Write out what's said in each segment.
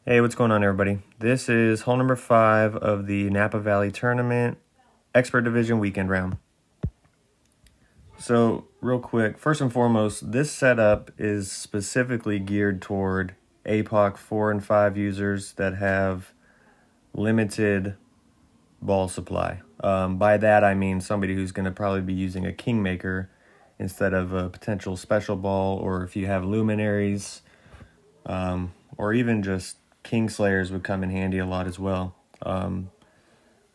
Hey, what's going on, everybody? This is hole number 5 of the Napa Valley Tournament Expert Division Weekend Round. So, real quick, first and foremost, this setup is specifically geared toward APOC 4 and 5 users that have limited ball supply. By that, I mean somebody who's going to probably be using a Kingmaker instead of a potential special ball, or if you have luminaries, or even just Kingslayers would come in handy a lot as well.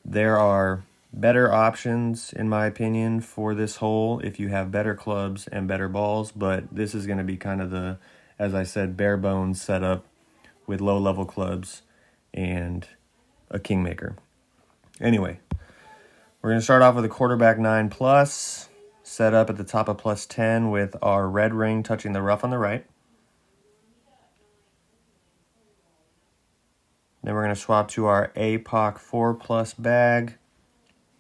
There are better options, in my opinion, for this hole if you have better clubs and better balls, but this is going to be kind of the, as I said, bare bones setup with low-level clubs and a Kingmaker. Anyway, we're going to start off with a quarterback 9 plus, set up at the top of plus 10 with our red ring touching the rough on the right. Then we're going to swap to our APOC 4 plus bag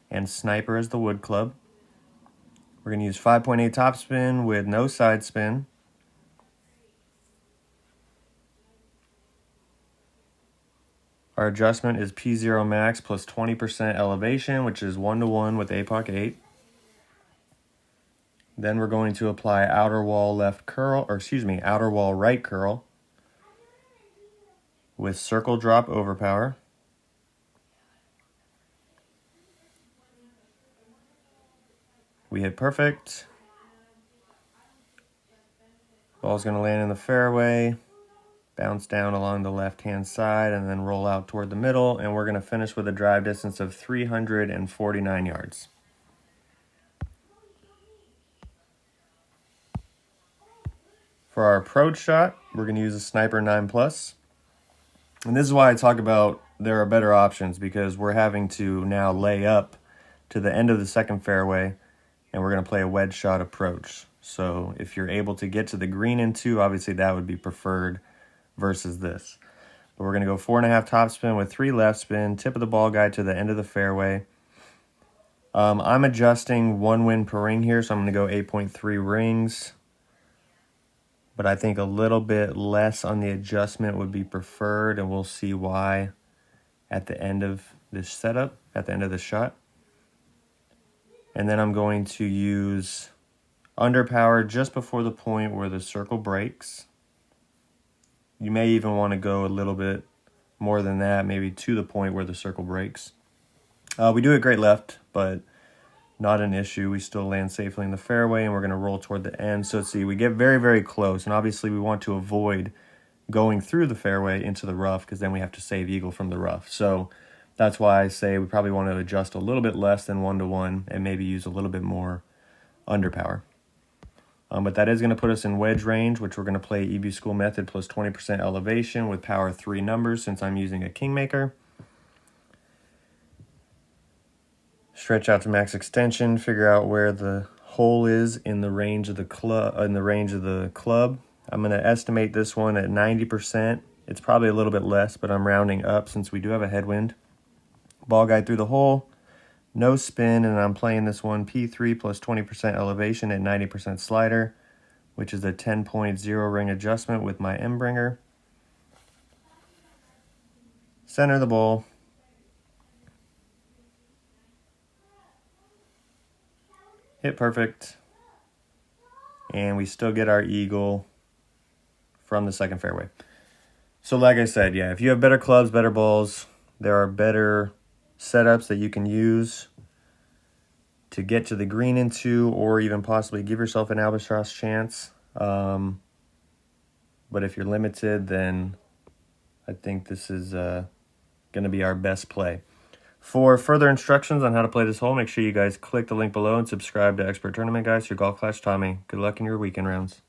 and sniper as the wood club. We're going to use 5.8 topspin with no side spin. Our adjustment is P0 max plus 20% elevation, which is 1-to-1 with APOC 8. Then we're going to apply outer wall left curl, outer wall right curl with circle drop overpower. We hit perfect. Ball's going to land in the fairway, bounce down along the left-hand side, and then roll out toward the middle, and we're going to finish with a drive distance of 349 yards. For our approach shot, we're going to use a sniper 9 plus. And this is why I talk about there are better options, because we're having to now lay up to the end of the second fairway, and we're going to play a wedge shot approach. So if you're able to get to the green in 2, obviously that would be preferred versus this. But we're going to go 4.5 topspin with 3 left spin, tip of the ball guide to the end of the fairway. I'm adjusting 1 wind per ring here, so I'm going to go 8.3 rings. But I think a little bit less on the adjustment would be preferred, and we'll see why at the end of this setup, at the end of the shot. And then I'm going to use underpower just before the point where the circle breaks. You may even want to go a little bit more than that, maybe to the point where the circle breaks. We do it great left, but not an issue. We still land safely in the fairway, and we're going to roll toward the end. So let's see, we get very, very close, and obviously we want to avoid going through the fairway into the rough, because then we have to save eagle from the rough. So that's why I say we probably want to adjust a little bit less than 1-to-1 and maybe use a little bit more underpower. But that is going to put us in wedge range, which we're going to play EB School method plus 20% elevation with power 3 numbers since I'm using a Kingmaker. Stretch out to max extension, figure out where the hole is in the range of the club. I'm going to estimate this one at 90%. It's probably a little bit less, but I'm rounding up since we do have a headwind. Ball guide through the hole, no spin, and I'm playing this one P3 plus 20% elevation at 90% slider, which is a 10.0 ring adjustment with my M-bringer. Center the ball. Hit perfect. And we still get our eagle from the second fairway. So like I said, yeah, if you have better clubs, better balls, there are better setups that you can use to get to the green in 2, or even possibly give yourself an albatross chance. But if you're limited, then I think this is going to be our best play. For further instructions on how to play this hole, make sure you guys click the link below and subscribe to Expert Tournament Guys. Your Golf Clash Tommy. Good luck in your weekend rounds.